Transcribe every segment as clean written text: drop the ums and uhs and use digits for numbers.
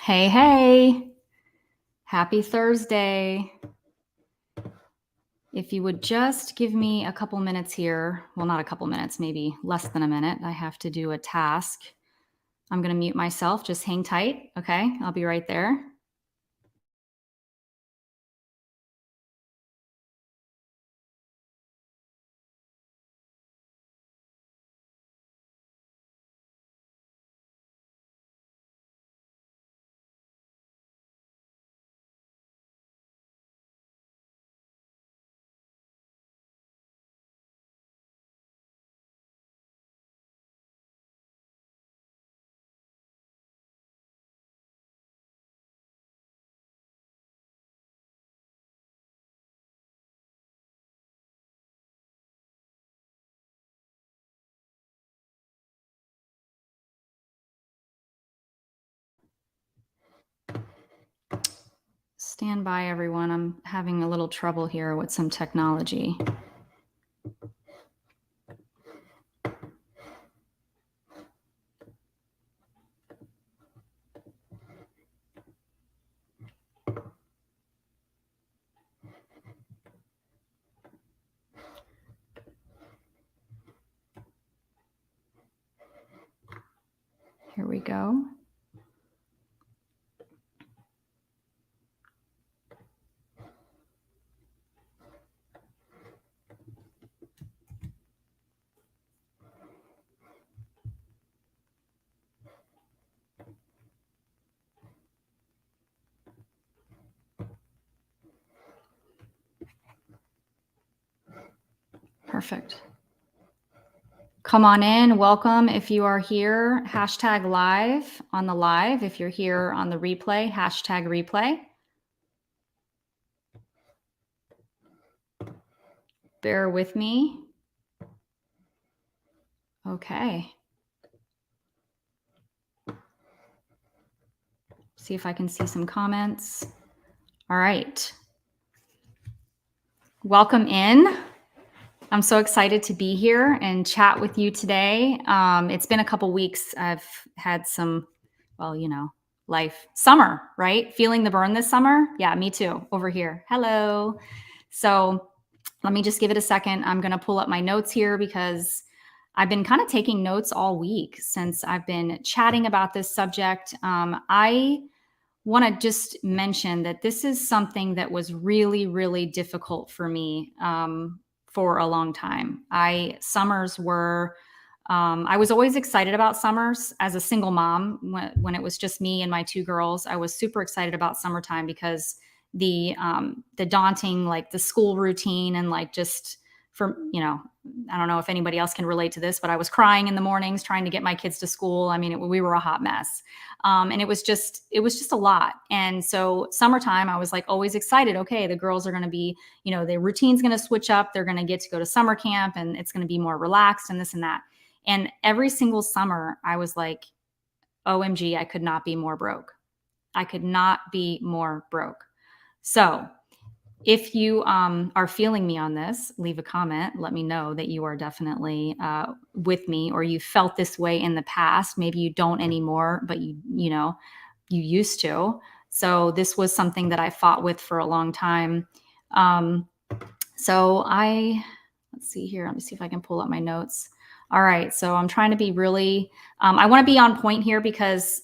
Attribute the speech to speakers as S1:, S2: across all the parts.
S1: Hey, hey, happy Thursday. If you would just give me a couple minutes here, well, not a couple minutes, maybe less than a minute. I have to do a task. I'm going to mute myself. Just hang tight. Okay. I'll be right there. Stand by, everyone. I'm having a little trouble here with some technology. Here we go. Perfect. Come on in. Welcome. If you are here, hashtag live on the live. If you're here on the replay, hashtag replay. Bear with me. Okay. See if I can see some comments. All right. Welcome in. I'm so excited to be here and chat with you today. It's been a couple weeks. I've had some, well, life, summer, right? Feeling the burn this summer. Yeah, me too. Over here. Hello. So let me just give it a second. I'm going to pull up my notes here because I've been kind of taking notes all week since I've been chatting about this subject. I want to just mention that this is something that was really, really difficult for me for a long time. Summers were, I was always excited about summers as a single mom. When it was just me and my two girls, I was super excited about summertime because the daunting, like the school routine and like just for, I don't know if anybody else can relate to this, but I was crying in the mornings trying to get my kids to school. I mean, we were a hot mess. And it was just a lot. And so summertime, I was like always excited. Okay, the girls are going to be, the routine's going to switch up. They're going to get to go to summer camp and it's going to be more relaxed and this and that. And every single summer, I was like, OMG, I could not be more broke. I could not be more broke. So if you are feeling me on this, leave a comment. Let me know that you are definitely with me, or you felt this way in the past. Maybe you don't anymore, but you used to. So this was something that I fought with for a long time. Let's see here. Let me see if I can pull up my notes. All right. So I'm trying to be really, I want to be on point here because,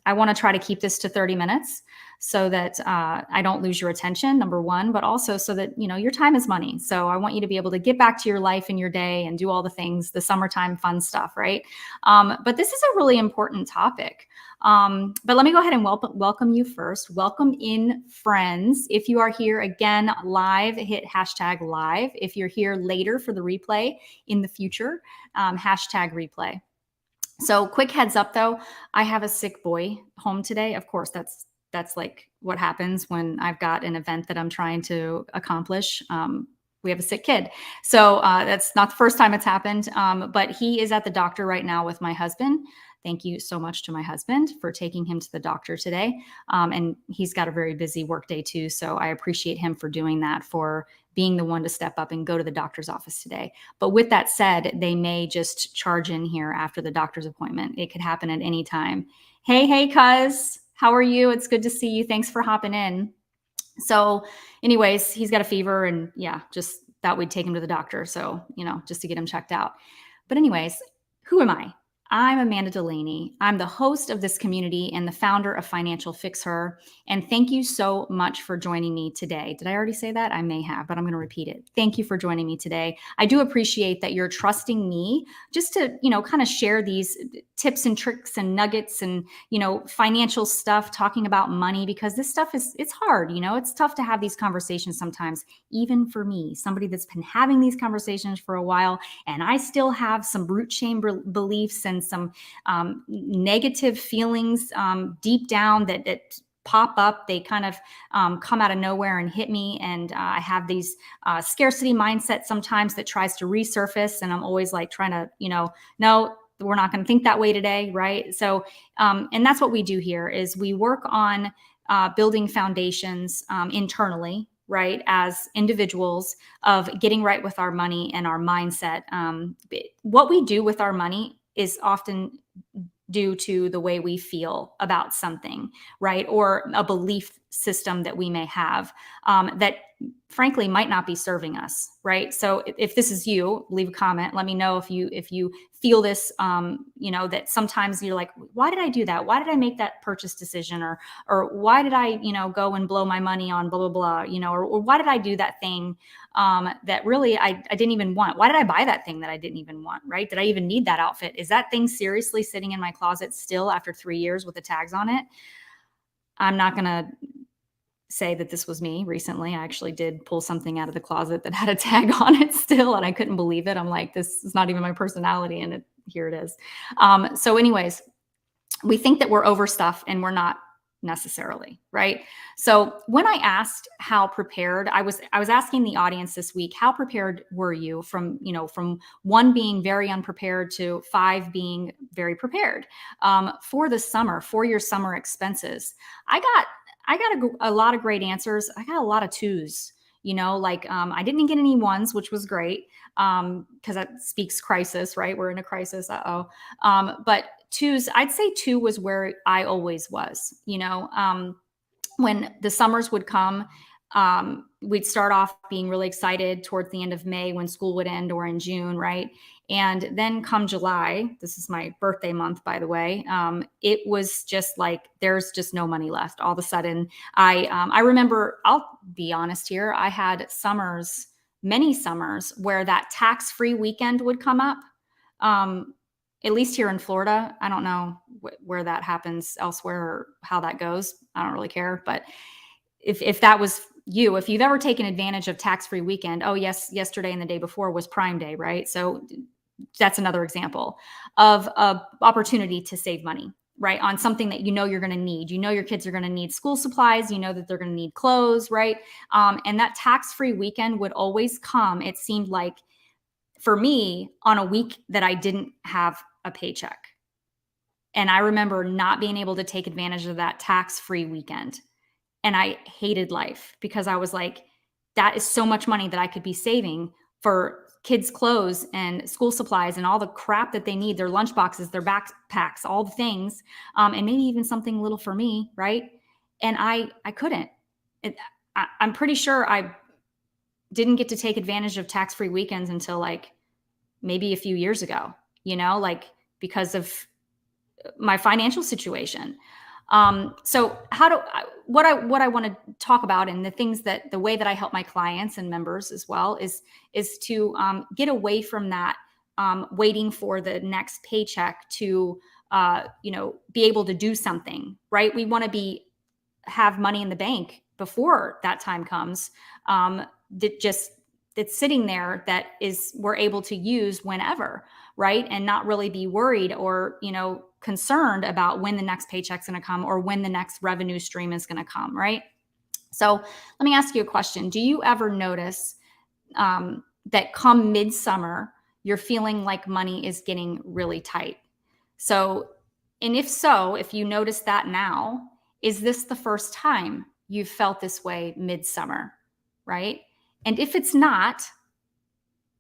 S1: I want to try to keep this to 30 minutes so that I don't lose your attention, number one, but also so that, your time is money. So I want you to be able to get back to your life and your day and do all the things, the summertime fun stuff, right? But this is a really important topic. But let me go ahead and welcome you first. Welcome in, friends. If you are here again live, hit hashtag live. If you're here later for the replay in the future, hashtag replay. So quick heads up though, I have a sick boy home today. Of course, that's like what happens when I've got an event that I'm trying to accomplish. We have a sick kid. So that's not the first time it's happened, but he is at the doctor right now with my husband. Thank you so much to my husband for taking him to the doctor today. And he's got a very busy work day too. So I appreciate him for doing that, for being the one to step up and go to the doctor's office today. But with that said, they may just charge in here after the doctor's appointment. It could happen at any time. Hey, cuz. How are you? It's good to see you. Thanks for hopping in. So, anyways, he's got a fever, and yeah, just thought we'd take him to the doctor. So, just to get him checked out. But, anyways, who am I? I'm Amanda Delaney. I'm the host of this community and the founder of Financial Fix Her. And thank you so much for joining me today. Did I already say that? I may have, but I'm going to repeat it. Thank you for joining me today. I do appreciate that you're trusting me just to, kind of share these tips and tricks and nuggets and, financial stuff, talking about money, because this stuff it's hard. It's tough to have these conversations sometimes, even for me, somebody that's been having these conversations for a while. And I still have some root chain beliefs and some negative feelings deep down that pop up. They kind of come out of nowhere and hit me. And I have these scarcity mindset sometimes that tries to resurface. And I'm always like trying to, no, we're not going to think that way today. Right. So, and that's what we do here is we work on building foundations internally, right, as individuals, of getting right with our money and our mindset. What we do with our money is often due to the way we feel about something, right? Or a belief system that we may have that frankly might not be serving us, right? So if this is you, leave a comment. Let me know if you feel this, that sometimes you're like, why did I do that? Why did I make that purchase decision? Or why did I, go and blow my money on blah, blah, blah, or why did I do that thing that really I didn't even want? Why did I buy that thing that I didn't even want, right? Did I even need that outfit? Is that thing seriously sitting in my closet still after 3 years with the tags on it? I'm not going to say that this was me recently. I actually did pull something out of the closet that had a tag on it still, and I couldn't believe it. I'm like, this is not even my personality, and here it is. So anyways, we think that we're overstuffed, and we're not necessarily, right? So when I asked how prepared, I was asking the audience this week, how prepared were you from 1 being very unprepared to 5 being very prepared for the summer, for your summer expenses? I got a lot of great answers. I got a lot of 2s. I didn't get any 1s, which was great because that speaks crisis, right? We're in a crisis. But 2s, I'd say 2 was where I always was. When the summers would come, we'd start off being really excited towards the end of May when school would end, or in June, right? And then come July, this is my birthday month, by the way, it was just like there's just no money left. All of a sudden, I remember, I'll be honest here, I had many summers, where that tax-free weekend would come up. At least here in Florida, I don't know where that happens elsewhere or how that goes. I don't really care. But if that was you, if you've ever taken advantage of tax-free weekend, oh yes, yesterday and the day before was Prime Day, right? So that's another example of a opportunity to save money, right? On something that you're going to need. Your kids are going to need school supplies. That they're going to need clothes, right? And that tax-free weekend would always come, it seemed like, for me, on a week that I didn't have a paycheck. And I remember not being able to take advantage of that tax-free weekend. And I hated life because I was like, that is so much money that I could be saving for kids' clothes and school supplies and all the crap that they need, their lunch boxes, their backpacks, all the things, and maybe even something little for me, right? And I couldn't. I'm pretty sure I didn't get to take advantage of tax-free weekends until like maybe a few years ago, because of my financial situation. So what I want to talk about, and the way that I help my clients and members as well, is to get away from that, waiting for the next paycheck to, be able to do something, right? We want to have money in the bank before that time comes. That's sitting there that we're able to use whenever, right? And not really be worried or, concerned about when the next paycheck's going to come or when the next revenue stream is going to come, right? So let me ask you a question. Do you ever notice that come midsummer, you're feeling like money is getting really tight? So, and if so, if you notice that now, is this the first time you've felt this way midsummer, right? And if it's not,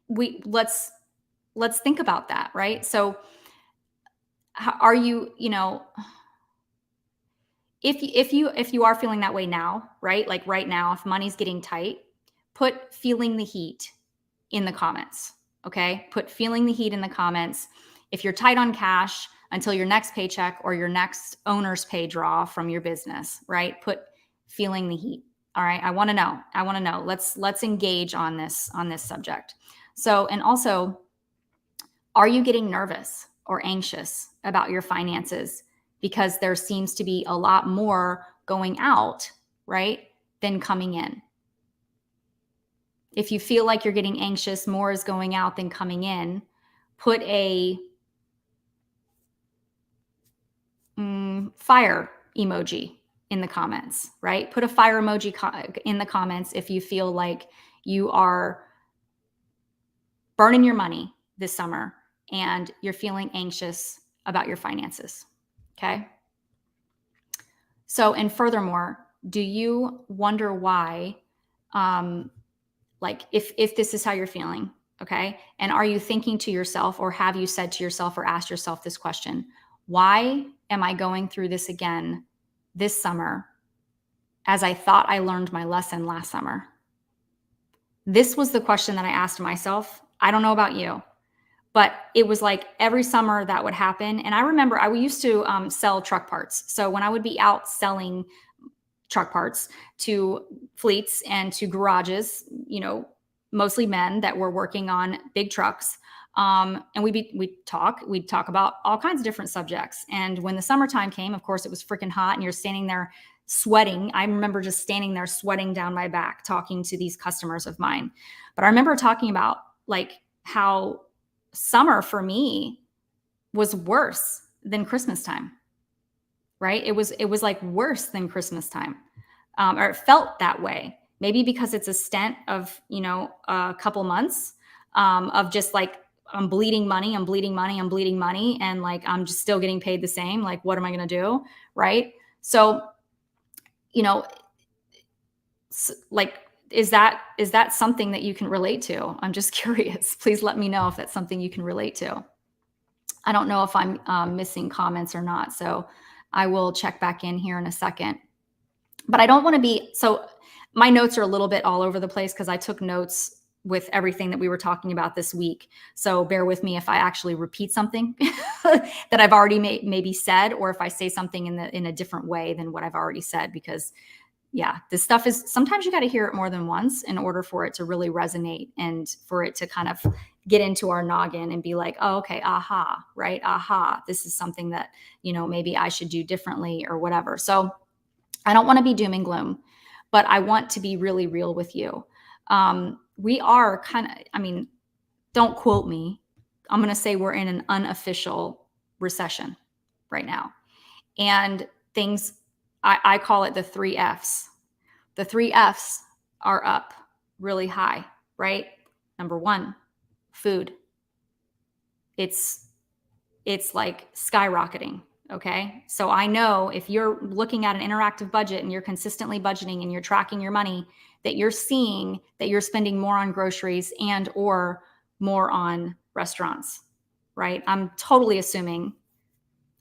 S1: let's think about that, right? So are you, if you are feeling that way now, right? Like right now, if money's getting tight, put feeling the heat in the comments. Okay? Put feeling the heat in the comments. If you're tight on cash until your next paycheck or your next owner's pay draw from your business, right? Put feeling the heat. All right? I want to know. I want to know. Let's engage on this subject. So, and also, are you getting nervous or anxious about your finances because there seems to be a lot more going out, right, than coming in? If you feel like you're getting anxious, more is going out than coming in, put a fire emoji in the comments, right? Put a fire emoji in the comments if you feel like you are burning your money this summer and you're feeling anxious about your finances. Okay. So, and furthermore, do you wonder why, like if this is how you're feeling, okay? And are you thinking to yourself, or have you said to yourself or asked yourself this question? Why am I going through this again this summer as I thought I learned my lesson last summer? This was the question that I asked myself. I don't know about you, but it was like every summer that would happen. And I remember I used to sell truck parts. So when I would be out selling truck parts to fleets and to garages, mostly men that were working on big trucks. And we'd talk about all kinds of different subjects. And when the summertime came, of course, it was freaking hot and you're standing there sweating. I remember just standing there sweating down my back, talking to these customers of mine. But I remember talking about like how summer for me was worse than Christmas time, right? It was like worse than Christmas time, or it felt that way. Maybe because it's a stint of a couple months of just like I'm bleeding money, and like I'm just still getting paid the same. Like, what am I going to do, right? So, like, is that something that you can relate to? I'm just curious. Please let me know if that's something you can relate to. I don't know if I'm missing comments or not, so I will check back in here in a second. But I don't want to be, so my notes are a little bit all over the place because I took notes with everything that we were talking about this week. So bear with me if I actually repeat something that I've already maybe said, or if I say something in a different way than what I've already said, because yeah, this stuff is, sometimes you got to hear it more than once in order for it to really resonate and for it to kind of get into our noggin and be like, oh, okay, aha, right? Aha, this is something that, maybe I should do differently or whatever. So I don't want to be doom and gloom, but I want to be really real with you. We are don't quote me. I'm going to say we're in an unofficial recession right now. And things, I call it the 3 Fs. The 3 Fs are up really high, right? Number 1, food. It's like skyrocketing. Okay. So I know if you're looking at an interactive budget and you're consistently budgeting and you're tracking your money, that you're seeing that you're spending more on groceries and or more on restaurants, right? I'm totally assuming,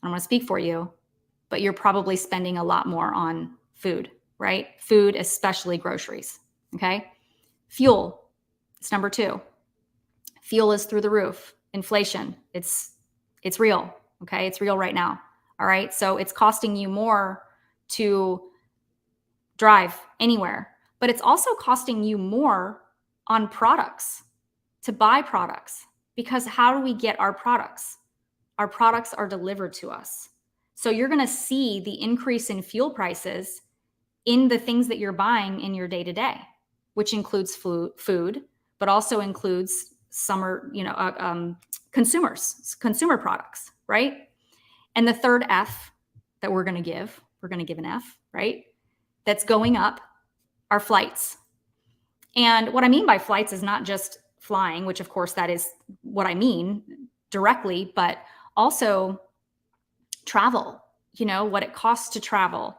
S1: I don't want to speak for you, but you're probably spending a lot more on food, right? Food, especially groceries. Okay. Fuel, it's number 2. Fuel is through the roof. Inflation, it's real. Okay. It's real right now. All right. So it's costing you more to drive anywhere, but it's also costing you more on products, to buy products, because how do we get our products? Our products are delivered to us. So you're going to see the increase in fuel prices in the things that you're buying in your day to day, which includes food, but also includes consumer products, right? And the third F that we're going to give an F, right? That's going up are flights. And what I mean by flights is not just flying, which of course that is what I mean directly, but also travel, what it costs to travel,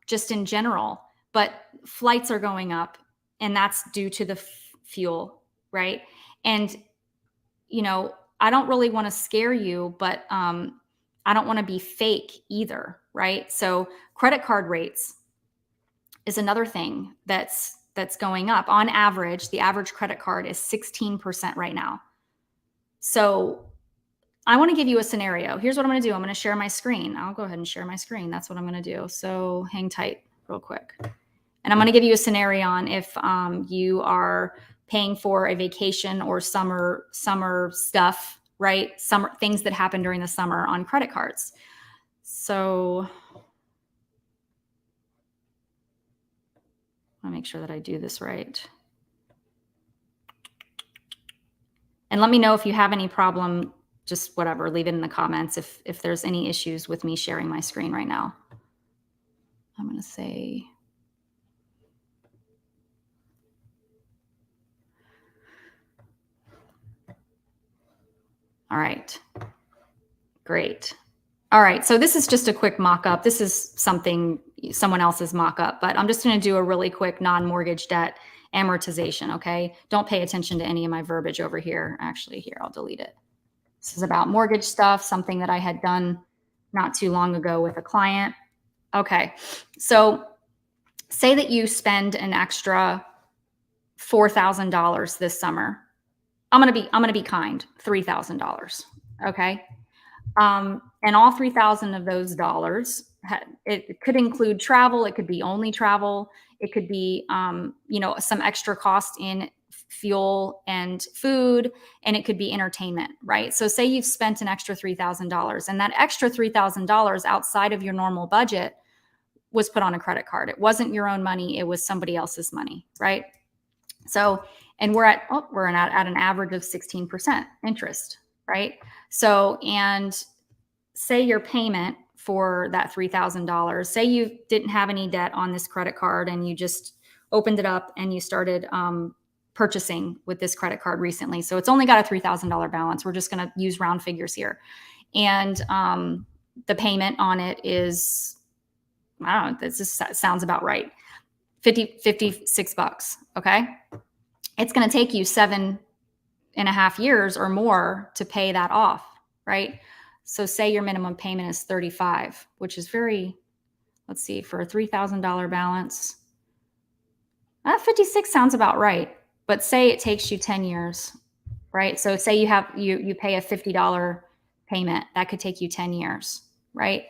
S1: just in general. But flights are going up, and that's due to the fuel, right? And, I don't really want to scare you, but I don't want to be fake either. right? So credit card rates is another thing that's going up. On average, the average credit card is 16% right now. So I want to give you a scenario. Here's what I'm going to do. I'm going to share my screen. I'll go ahead and share my screen. That's what I'm going to do. So hang tight real quick. And I'm going to give you a scenario on if you are paying for a vacation or summer stuff, right? Summer things that happen during the summer on credit cards. So I'll make sure that I do this right. And let me know if you have any problem, just whatever, leave it in the comments if there's any issues with me sharing my screen right now. I'm going to say, all right, great. All right, so this is just a quick mock-up. This is someone else's mock-up, but I'm just going to do a really quick non-mortgage debt amortization, okay? Don't pay attention to any of my verbiage over here. Actually, here, I'll delete it. This is about mortgage stuff, something that I had done not too long ago with a client. Okay, so say that you spend an extra $4,000 this summer. I'm gonna be kind, $3,000, okay? And all 3,000 of those dollars, it could include travel. It could be only travel. It could be, some extra cost in fuel and food, and it could be entertainment, right? So say you've spent an extra $3,000 and that extra $3,000 outside of your normal budget was put on a credit card. It wasn't your own money. It was somebody else's money, right? So, and we're at an average of 16% interest, right? So, and say your payment for that $3,000, say you didn't have any debt on this credit card and you just opened it up and you started purchasing with this credit card recently. So it's only got a $3,000 balance. We're just going to use round figures here. And the payment on it is, I don't know, this just sounds about right. 56 bucks. Okay. It's going to take you 7.5 years or more to pay that off. Right. So say your minimum payment is 35, which is very, let's see, for a $3,000 balance, 56 sounds about right. But say it takes you 10 years, right? So say you pay a $50 payment, that could take you 10 years, right?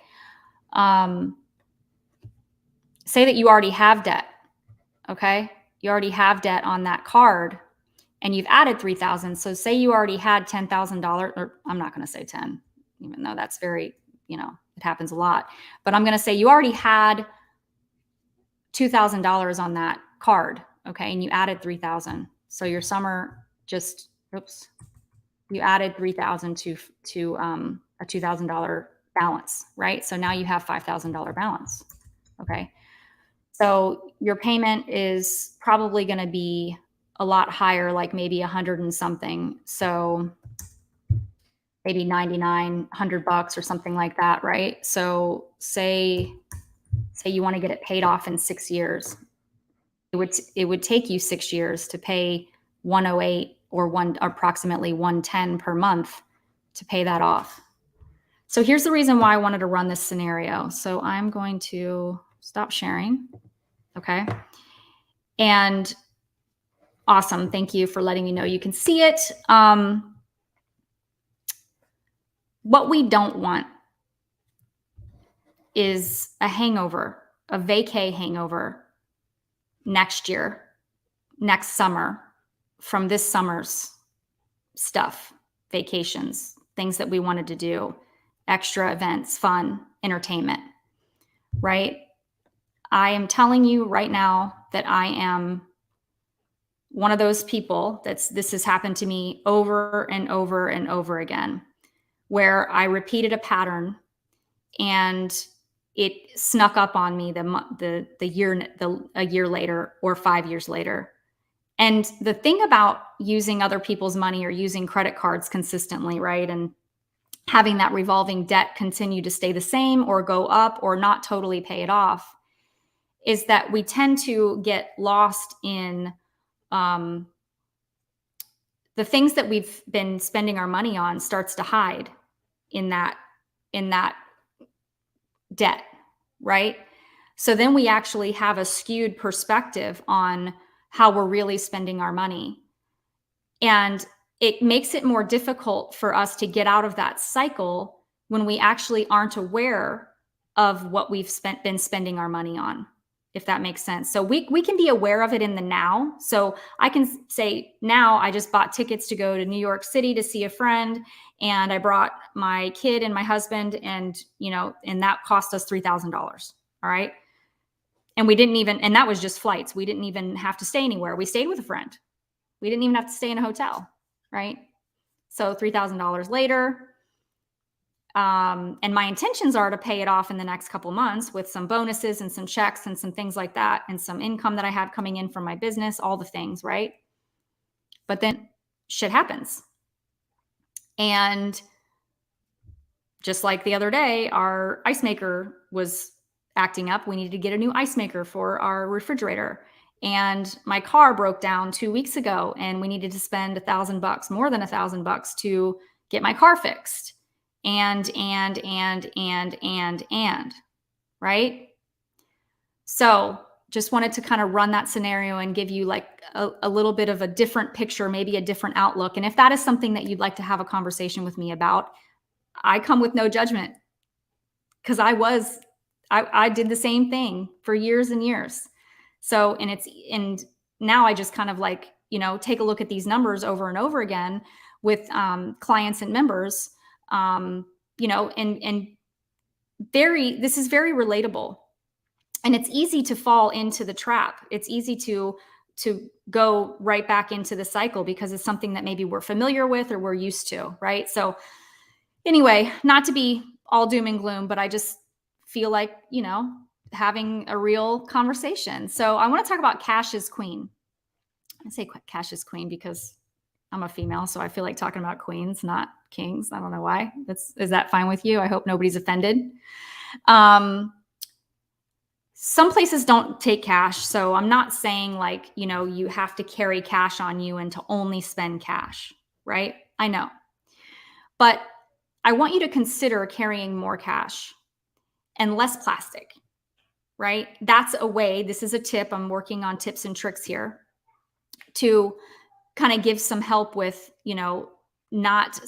S1: Say that you already have debt, okay? You already have debt on that card and you've added 3,000. So say you already had $10,000, or I'm not going to say 10, even though that's very, it happens a lot. But I'm going to say you already had $2,000 on that card, okay? And you added 3,000. So your summer you added 3,000 to a $2,000 balance, right? So now you have $5,000 balance, okay? So your payment is probably going to be a lot higher, like maybe 100 and something. So maybe 99, $100 or something like that, right? So say you want to get it paid off in 6 years. It would take you 6 years to pay 108 or approximately 110 per month to pay that off. So here's the reason why I wanted to run this scenario. So I'm going to stop sharing. Okay. And awesome. Thank you for letting me know you can see it. What we don't want is a hangover, a vacay hangover next summer, from this summer's stuff, vacations, things that we wanted to do, extra events, fun, entertainment, right? I am telling you right now that I am one of those people this has happened to me over and over and over again, where I repeated a pattern and it snuck up on me a year later or 5 years later. And the thing about using other people's money or using credit cards consistently, right, and having that revolving debt continue to stay the same or go up or not totally pay it off, is that we tend to get lost in the things that we've been spending our money on starts to hide in that debt, right? So then we actually have a skewed perspective on how we're really spending our money. And it makes it more difficult for us to get out of that cycle when we actually aren't aware of what we've been spending our money on, if that makes sense. So we can be aware of it in the now. So I can say now I just bought tickets to go to New York City to see a friend, and I brought my kid and my husband, and and that cost us $3,000. All right. And we didn't even, and that was just flights. We didn't even have to stay anywhere. We stayed with a friend. We didn't even have to stay in a hotel, right? So $3,000 later. And my intentions are to pay it off in the next couple months with some bonuses and some checks and some things like that, and some income that I have coming in from my business, all the things, right? But then shit happens. And just like the other day, our ice maker was acting up. We needed to get a new ice maker for our refrigerator. And my car broke down 2 weeks ago, and we needed to spend $1,000, more than $1,000, to get my car fixed. And, right? So just wanted to kind of run that scenario and give you like a little bit of a different picture, maybe a different outlook. And if that is something that you'd like to have a conversation with me about, I come with no judgment, because I did the same thing for years and years. So, and now I just kind of like, take a look at these numbers over and over again with clients and members, and this is very relatable, and it's easy to fall into the trap. It's easy to go right back into the cycle because it's something that maybe we're familiar with or we're used to, right? So anyway, not to be all doom and gloom, but I just feel like, having a real conversation. So I want to talk about cash is queen. I say cash is queen because I'm a female, so I feel like talking about queens, not kings. I don't know why. Is that fine with you? I hope nobody's offended. Some places don't take cash, so I'm not saying like, you have to carry cash on you and to only spend cash, right? I know. But I want you to consider carrying more cash and less plastic, right? That's a way, this is a tip, I'm working on tips and tricks here to kind of give some help with, not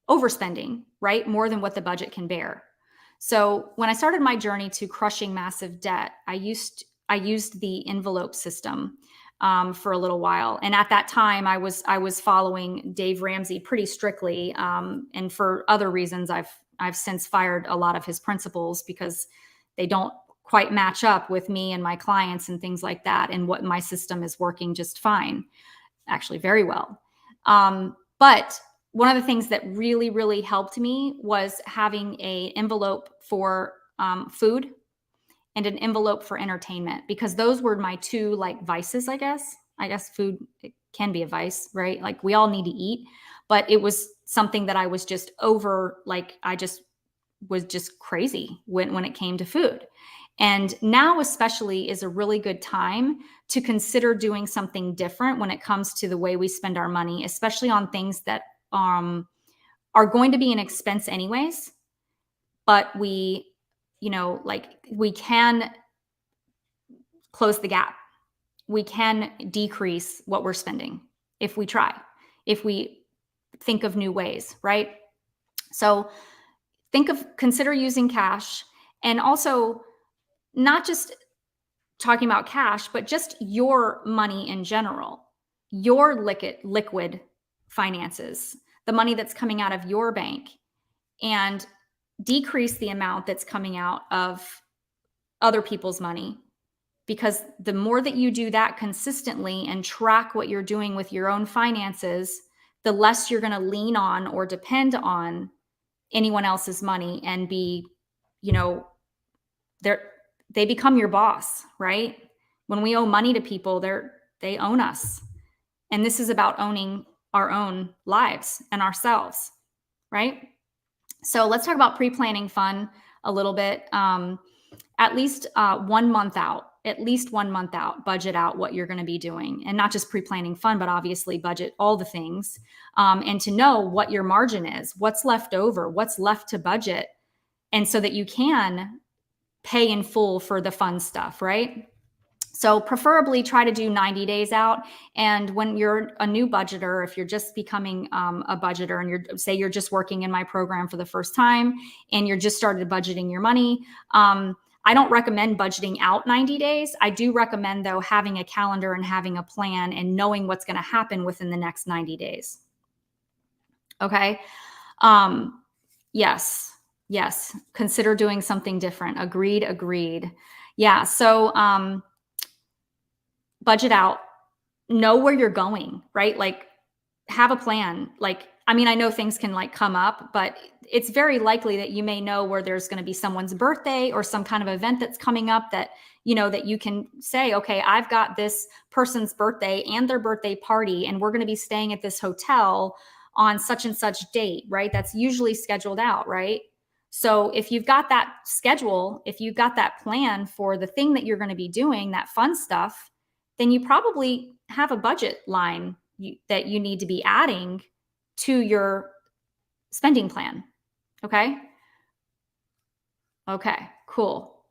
S1: overspending, right? More than what the budget can bear. So when I started my journey to crushing massive debt, I used the envelope system for a little while. And at that time, I was following Dave Ramsey pretty strictly. And for other reasons, I've since fired a lot of his principles because they don't quite match up with me and my clients and things like that. And what my system is working just fine, actually very well. But one of the things that really, really helped me was having an envelope for food and an envelope for entertainment, because those were my two like vices, I guess. I guess food, it can be a vice, right? Like we all need to eat, but it was something that I was just over, like I just was just crazy when it came to food. And now especially is a really good time to consider doing something different when it comes to the way we spend our money, especially on things that are going to be an expense anyways, but we can close the gap. We can decrease what we're spending if we try, if we think of new ways, right? So consider using cash, and also not just talking about cash, but just your money in general, your liquid finances, the money that's coming out of your bank, and decrease the amount that's coming out of other people's money. Because the more that you do that consistently and track what you're doing with your own finances, the less you're going to lean on or depend on anyone else's money and be, they become your boss, right? When we owe money to people, they own us. And this is about owning our own lives and ourselves, right? So let's talk about pre-planning fun a little bit. At least 1 month out, budget out what you're going to be doing, and not just pre-planning fun, but obviously budget all the things, and to know what your margin is, what's left over, what's left to budget. And so that you can pay in full for the fun stuff, right? So preferably try to do 90 days out. And when you're a new budgeter, if you're just becoming a budgeter and you're just working in my program for the first time and you're just started budgeting your money, I don't recommend budgeting out 90 days. I do recommend, though, having a calendar and having a plan and knowing what's going to happen within the next 90 days. Okay. Yes. Yes. Consider doing something different. Agreed. Agreed. Yeah. So, budget out, know where you're going, right? Like, have a plan. Like, I mean, I know things can like come up, but it's very likely that you may know where there's going to be someone's birthday or some kind of event that's coming up that, that you can say, okay, I've got this person's birthday and their birthday party, and we're going to be staying at this hotel on such and such date, right? That's usually scheduled out, right? So if you've got that schedule, if you've got that plan for the thing that you're going to be doing, that fun stuff, then you probably have a budget line that you need to be adding to your spending plan. Okay. Okay, cool.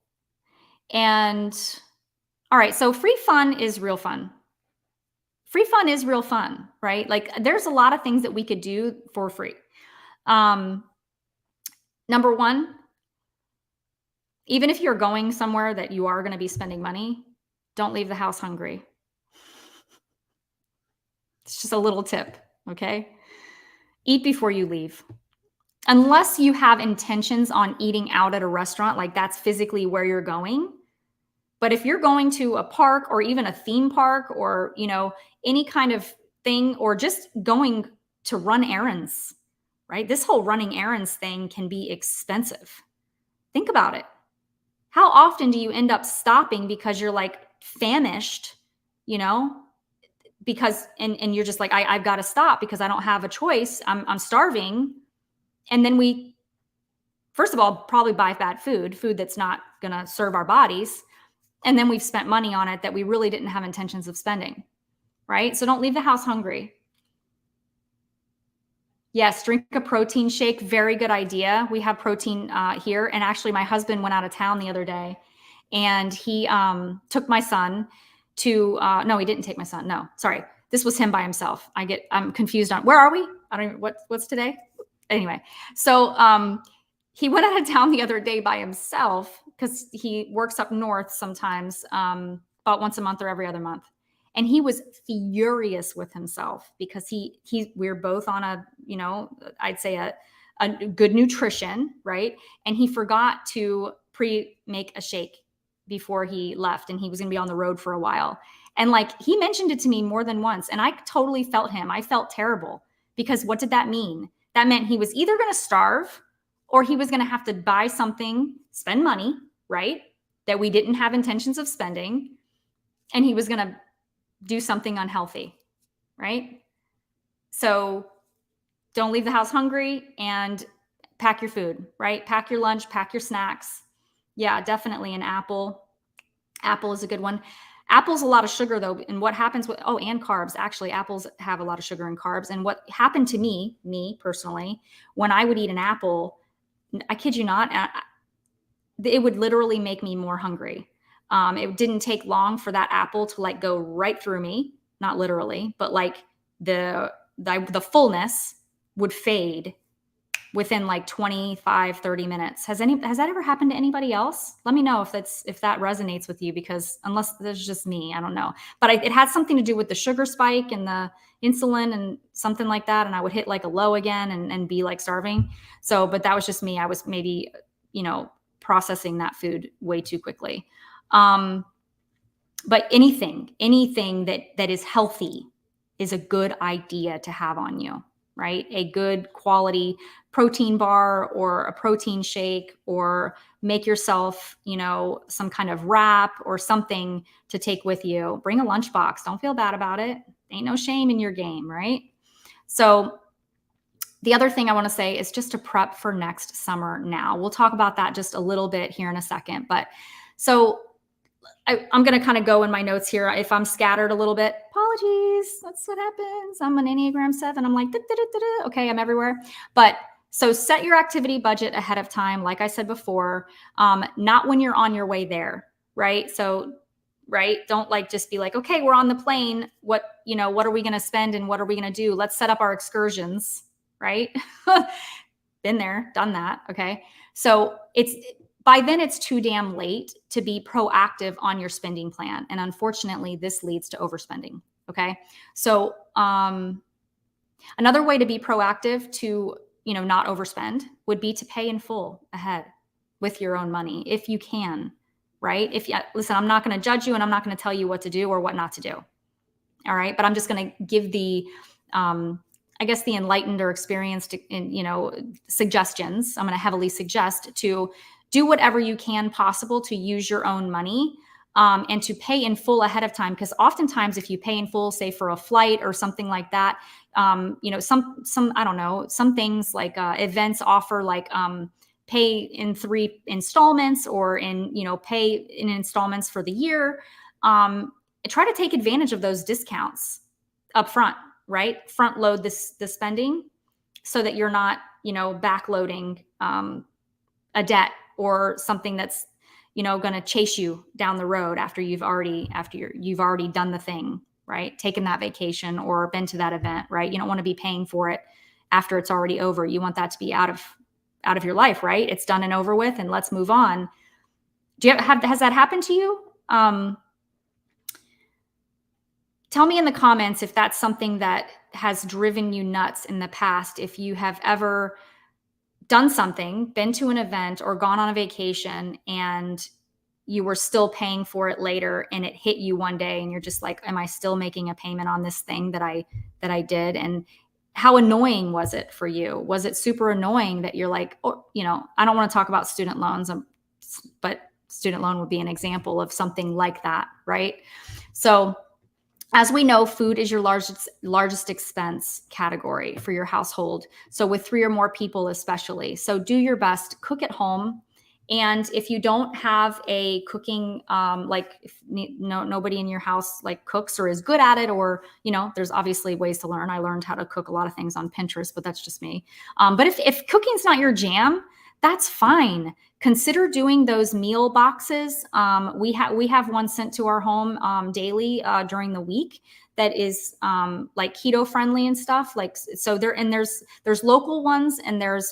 S1: And all right. So free fun is real fun. Free fun is real fun, right? Like there's a lot of things that we could do for free. Number one, even if you're going somewhere that you are going to be spending money, don't leave the house hungry. It's just a little tip, okay? Eat before you leave. Unless you have intentions on eating out at a restaurant, like that's physically where you're going. But if you're going to a park or even a theme park or, any kind of thing, or just going to run errands, right? This whole running errands thing can be expensive. Think about it. How often do you end up stopping because you're like famished, because, and you're just like, I've got to stop because I don't have a choice. I'm starving. And then we, first of all, probably buy bad food that's not going to serve our bodies. And then we've spent money on it that we really didn't have intentions of spending, right? So don't leave the house hungry. Yes, drink a protein shake. Very good idea. We have protein here. And actually, my husband went out of town the other day and he took my son to, no, he didn't take my son. No, sorry. This was him by himself. I'm confused on, where are we? I don't even, what's today? Anyway, so he went out of town the other day by himself because he works up north sometimes, about once a month or every other month. And he was furious with himself because we're both on a, I'd say a good nutrition, right? And he forgot to make a shake before he left, and he was going to be on the road for a while. And like, he mentioned it to me more than once, and I totally felt him. I felt terrible because what did that mean? That meant he was either going to starve or he was going to have to buy something, spend money, right? That we didn't have intentions of spending. And he was going to do something unhealthy, right? So don't leave the house hungry and pack your food, right? Pack your lunch, pack your snacks. Yeah, definitely an apple. Apple is a good one. Apple's a lot of sugar though. And what happens with, and carbs. Actually, apples have a lot of sugar and carbs. And what happened to me personally, when I would eat an apple, I kid you not, it would literally make me more hungry. It didn't take long for that apple to like go right through me, not literally, but like the fullness would fade within like 25, 30 minutes. Has that ever happened to anybody else? Let me know if that resonates with you, because unless there's just me, I don't know. But it had something to do with the sugar spike and the insulin and something like that. And I would hit like a low again and be like starving. So, but that was just me. I was maybe, processing that food way too quickly. But anything that is healthy is a good idea to have on you, right? A good quality protein bar or a protein shake, or make yourself, some kind of wrap or something to take with you. Bring a lunchbox. Don't feel bad about it. Ain't no shame in your game, right? So the other thing I want to say is just to prep for next summer now. We'll talk about that just a little bit here in a second. But so I'm going to kind of go in my notes here. If I'm scattered a little bit, apologies. That's what happens. I'm an Enneagram 7. I'm like, okay, I'm everywhere. But So set your activity budget ahead of time, like I said before, not when you're on your way there, right? So, right, don't like just be like, okay, we're on the plane. What are we going to spend and what are we going to do? Let's set up our excursions, right? Been there, done that. Okay. So by then it's too damn late to be proactive on your spending plan. And unfortunately, this leads to overspending. Okay. So, another way to be proactive to, not overspend would be to pay in full ahead with your own money if you can, right? Listen, I'm not going to judge you and I'm not going to tell you what to do or what not to do. All right. But I'm just going to give I guess the enlightened or experienced, suggestions. I'm going to heavily suggest to do whatever you can possible to use your own money, and to pay in full ahead of time. Because oftentimes, if you pay in full, say for a flight or something like that, some I don't know, some things like events offer like pay in 3 installments or pay in installments for the year. Try to take advantage of those discounts up front, right? Front load the spending so that you're not, backloading a debt or something that's, going to chase you down the road after you've already done the thing, right? Taken that vacation or been to that event, right? You don't want to be paying for it after it's already over. You want that to be out of your life, right? It's done and over with, and let's move on. Has that happened to you? Tell me in the comments if that's something that has driven you nuts in the past. If you have ever done something, been to an event or gone on a vacation and you were still paying for it later and it hit you one day and you're just like, am I still making a payment on this thing that I did? And how annoying was it for you? Was it super annoying that you're like, oh, I don't want to talk about student loans, but student loan would be an example of something like that, right? So as we know, food is your largest expense category for your household. So with 3 or more people especially. So do your best, cook at home. And if you don't have a cooking, nobody in your house like cooks or is good at it, or, there's obviously ways to learn. I learned how to cook a lot of things on Pinterest, but that's just me. But if cooking's not your jam, that's fine. Consider doing those meal boxes. We have one sent to our home daily during the week that is like keto friendly and stuff. Like, so there's local ones and there's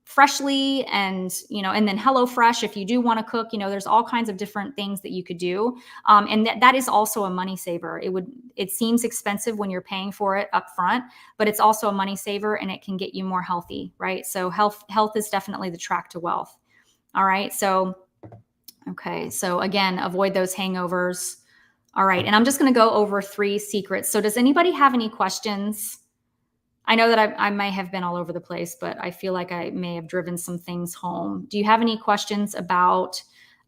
S1: Freshly and and then HelloFresh. If you do want to cook, there's all kinds of different things that you could do, and that is also a money saver. It seems expensive when you're paying for it up front, but it's also a money saver and it can get you more healthy, right? So health is definitely the track to wealth. All right. So okay. So again, avoid those hangovers. All right. And I'm just going to go over 3 secrets. So does anybody have any questions? I know that I may have been all over the place, but I feel like I may have driven some things home. Do you have any questions about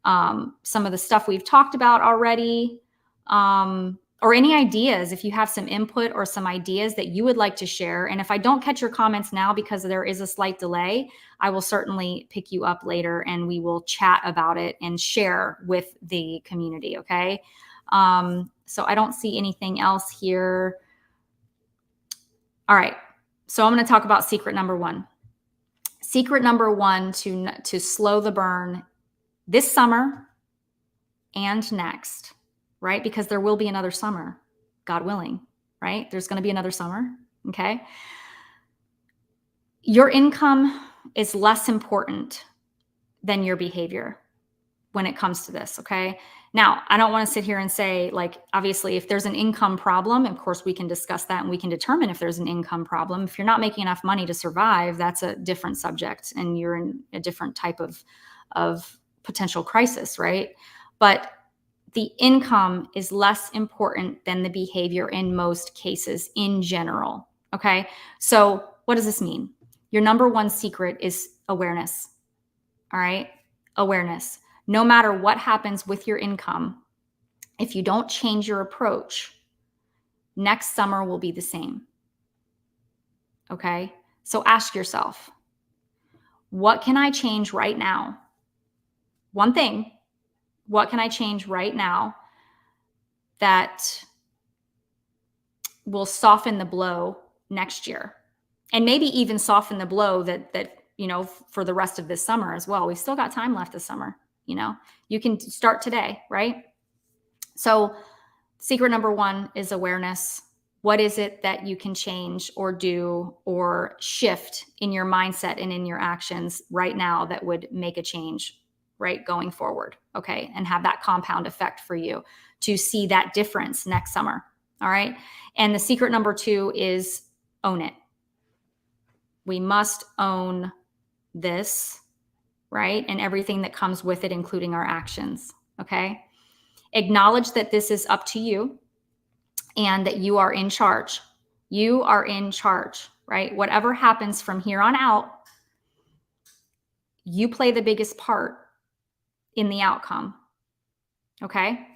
S1: some of the stuff we've talked about already? Or any ideas, if you have some input or some ideas that you would like to share. And if I don't catch your comments now because there is a slight delay, I will certainly pick you up later and we will chat about it and share with the community, okay? So I don't see anything else here. All right. So I'm going to talk about secret number 1. Secret number 1 to slow the burn this summer and next, right? Because there will be another summer, God willing, right? There's going to be another summer, okay? Your income is less important than your behavior when it comes to this, okay? Now, I don't want to sit here and say, like, obviously, if there's an income problem, of course, we can discuss that and we can determine if there's an income problem. If you're not making enough money to survive, that's a different subject and you're in a different type of potential crisis, right? But the income is less important than the behavior in most cases in general, okay? So what does this mean? Your number 1 secret is awareness, all right? Awareness. No matter what happens with your income, if you don't change your approach, next summer will be the same. Okay? So ask yourself, what can I change right now? One thing, what can I change right now that will soften the blow next year? and maybe even soften the blow that for the rest of this summer as well. We've still got time left this summer. You can start today, right? So secret number one is awareness. What is it that you can change or do or shift in your mindset and in your actions right now that would make a change, right, going forward? Okay. And have that compound effect for you to see that difference next summer. All right. And the secret number two is own it. We must own this, right? And everything that comes with it, including our actions. Okay. Acknowledge that this is up to you and that you are in charge. You are in charge, right? Whatever happens from here on out, you play the biggest part in the outcome. Okay.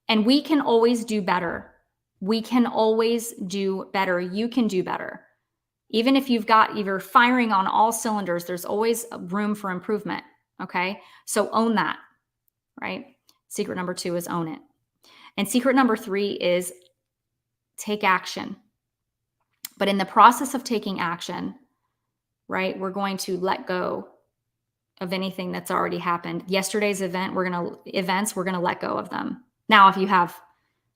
S1: And we can always do better. We can always do better. You can do better. Even if you're firing on all cylinders, there's always room for improvement. Okay. So own that, right? Secret number two is own it. And secret number three is take action. But in the process of taking action, right, we're going to let go of anything that's already happened. Yesterday's events, we're going to let go of them. Now, if you have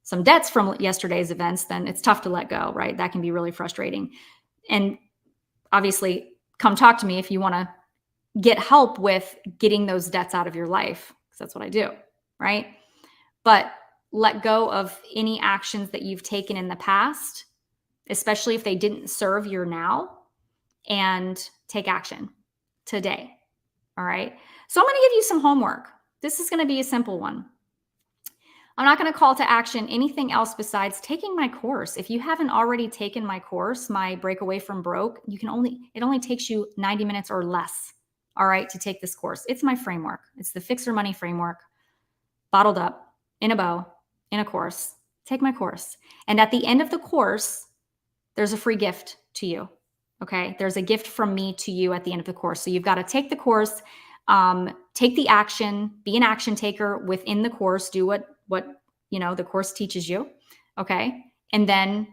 S1: some debts from yesterday's events, then it's tough to let go, right? That can be really frustrating. And obviously, come talk to me if you want to get help with getting those debts out of your life, because that's what I do, right? But let go of any actions that you've taken in the past, especially if they didn't serve your now, and take action today. All right. So I'm going to give you some homework. This is going to be a simple one. I'm not going to call to action anything else besides taking my course. If you haven't already taken my course, my Breakaway from Broke, it only takes you 90 minutes or less, all right, to take this course. It's my framework. It's the Fix Your Money framework, bottled up in a bow, in a course. Take my course. And at the end of the course, there's a free gift to you. Okay. There's a gift from me to you at the end of the course. So you've got to take the course, take the action, be an action taker within the course, do what the course teaches you. Okay. And then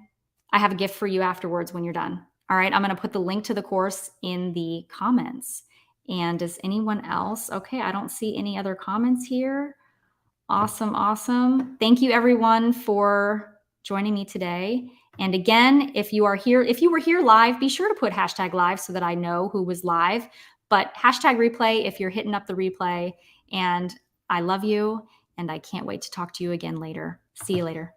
S1: I have a gift for you afterwards when you're done. All right. I'm going to put the link to the course in the comments. And does anyone else? Okay. I don't see any other comments here. Awesome. Awesome. Thank you everyone for joining me today. And again, if you were here live, be sure to put #live so that I know who was live, but #replay if you're hitting up the replay. And I love you, and I can't wait to talk to you again later. See you later.